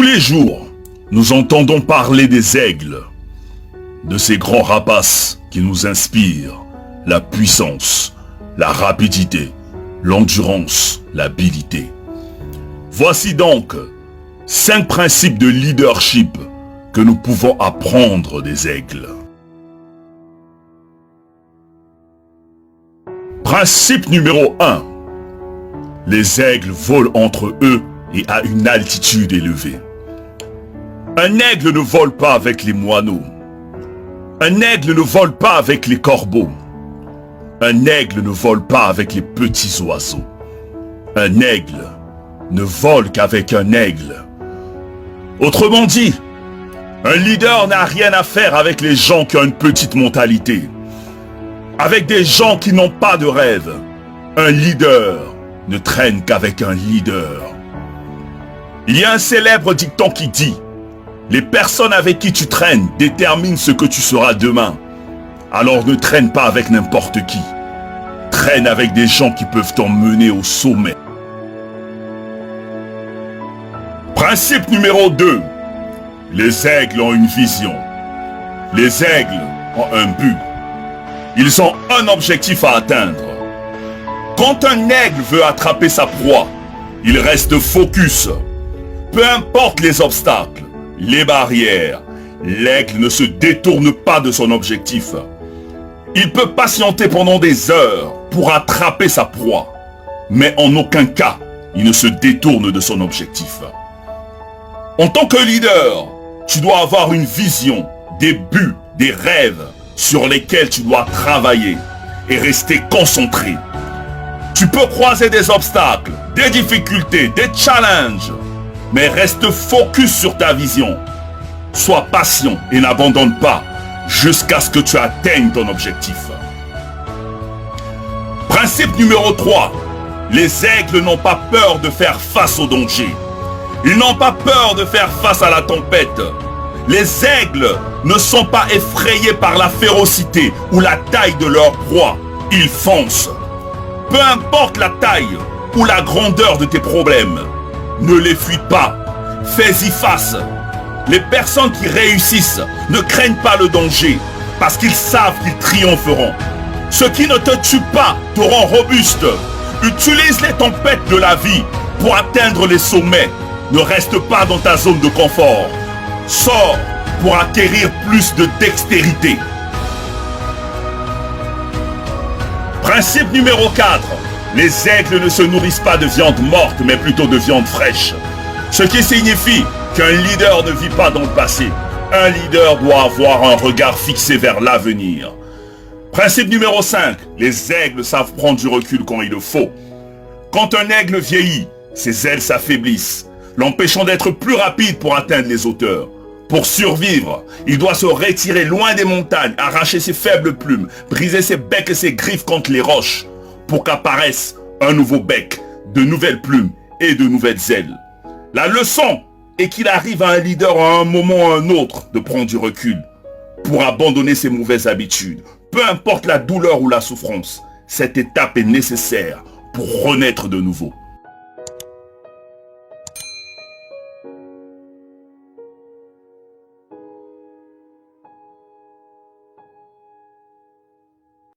Tous les jours, nous entendons parler des aigles, de ces grands rapaces qui nous inspirent la puissance, la rapidité, l'endurance, l'habileté. Voici donc 5 principes de leadership que nous pouvons apprendre des aigles. Principe numéro 1. Les aigles volent entre eux et à une altitude élevée. Un aigle ne vole pas avec les moineaux. Un aigle ne vole pas avec les corbeaux. Un aigle ne vole pas avec les petits oiseaux. Un aigle ne vole qu'avec un aigle. Autrement dit, un leader n'a rien à faire avec les gens qui ont une petite mentalité. Avec des gens qui n'ont pas de rêve. Un leader ne traîne qu'avec un leader. Il y a un célèbre dicton qui dit « Les personnes avec qui tu traînes déterminent ce que tu seras demain. Alors ne traîne pas avec n'importe qui. Traîne avec des gens qui peuvent t'emmener au sommet. » Principe numéro 2. Les aigles ont une vision. Les aigles ont un but. Ils ont un objectif à atteindre. Quand un aigle veut attraper sa proie, il reste focus. Peu importe les obstacles, les barrières, l'aigle ne se détourne pas de son objectif. Il peut patienter pendant des heures pour attraper sa proie, mais en aucun cas, il ne se détourne de son objectif. En tant que leader, tu dois avoir une vision, des buts, des rêves sur lesquels tu dois travailler et rester concentré. Tu peux croiser des obstacles, des difficultés, des challenges, mais reste focus sur ta vision. Sois patient et n'abandonne pas jusqu'à ce que tu atteignes ton objectif. Principe numéro 3. Les aigles n'ont pas peur de faire face au danger. Ils n'ont pas peur de faire face à la tempête. Les aigles ne sont pas effrayés par la férocité ou la taille de leur proie. Ils foncent. Peu importe la taille ou la grandeur de tes problèmes, ne les fuis pas. Fais-y face. Les personnes qui réussissent ne craignent pas le danger parce qu'ils savent qu'ils triompheront. Ce qui ne te tue pas te rend robuste. Utilise les tempêtes de la vie pour atteindre les sommets. Ne reste pas dans ta zone de confort. Sors pour acquérir plus de dextérité. Principe numéro 4. Les aigles ne se nourrissent pas de viande morte, mais plutôt de viande fraîche. Ce qui signifie qu'un leader ne vit pas dans le passé. Un leader doit avoir un regard fixé vers l'avenir. Principe numéro 5. Les aigles savent prendre du recul quand il le faut. Quand un aigle vieillit, ses ailes s'affaiblissent, l'empêchant d'être plus rapide pour atteindre les hauteurs. Pour survivre, il doit se retirer loin des montagnes, arracher ses faibles plumes, briser ses becs et ses griffes contre les roches, pour qu'apparaisse un nouveau bec, de nouvelles plumes et de nouvelles ailes. La leçon est qu'il arrive à un leader à un moment ou à un autre de prendre du recul, pour abandonner ses mauvaises habitudes. Peu importe la douleur ou la souffrance, cette étape est nécessaire pour renaître de nouveau.